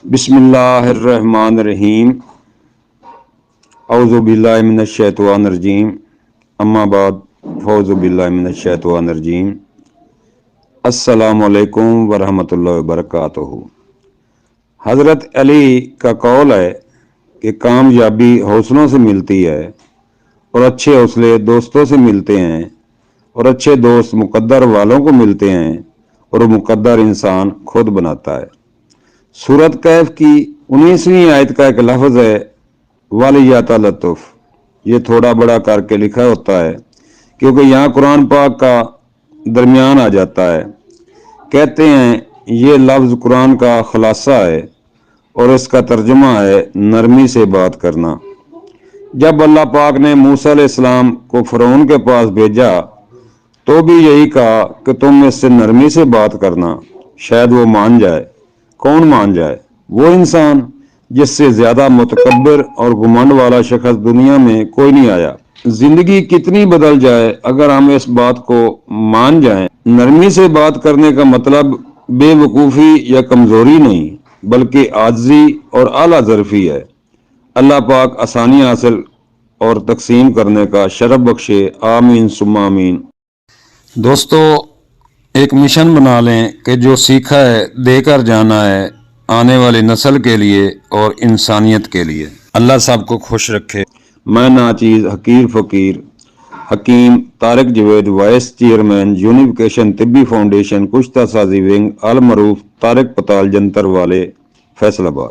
बिस्मिल्लाहिर्रहमानिर्रहीम। औज़ु बिल्लाहि मिनश्शैतानिर्रजीम। अम्मा बाद फ़ौज़ु बिल्लाहि मिनश्शैतानिर्रजीम। अस्सलामु अलैकुम वरहमतुल्लाहि वबरकातुहू। हज़रत अली का कौल है कि कामयाबी हौसलों से मिलती है और अच्छे हौसले दोस्तों से मिलते हैं और अच्छे दोस्त मुक़द्दर वालों को मिलते हैं और वो मुक़द्दर इंसान खुद बनाता है। सूरत कैफ की 19वीं आयत का एक लफ्ज़ है वालियाता लतुफ़। ये थोड़ा बड़ा करके लिखा होता है क्योंकि यहाँ कुरान पाक का दरमियान आ जाता है। कहते हैं ये लफ्ज़ कुरान का खुलासा है और इसका तर्जुमा है नरमी से बात करना। जब अल्लाह पाक ने मूसा अलैहिस्सलाम को फ़िरौन के पास भेजा तो भी यही कहा कि तुम इससे नरमी से बात करना, शायद वो मान जाए। कौन मान जाए? वो इंसान जिससे ज्यादा मुतकब्बिर और घुमंड वाला शख्स दुनिया में कोई नहीं आया। जिंदगी कितनी बदल जाए अगर हम इस बात को मान जाएं। नरमी से बात करने का मतलब बेवकूफ़ी या कमजोरी नहीं बल्कि आजिज़ी और आला ज़र्फ़ी है। अल्लाह पाक आसानी हासिल और तकसीम करने का शरफ बख्शे। आमीन सुम्मा आमीन। दोस्तों, एक मिशन बना लें कि जो सीखा है देकर जाना है आने वाली नस्ल के लिए और इंसानियत के लिए। अल्लाह सबको खुश रखे। मैं नाचीज़ हकीर फ़कीर हकीम Tariq Javed, vice chairman unification तिब्बी फाउंडेशन कुश्ता साजी विंग, अल मरूफ तारिक पताल जंतर वाले, फैसलाबाद।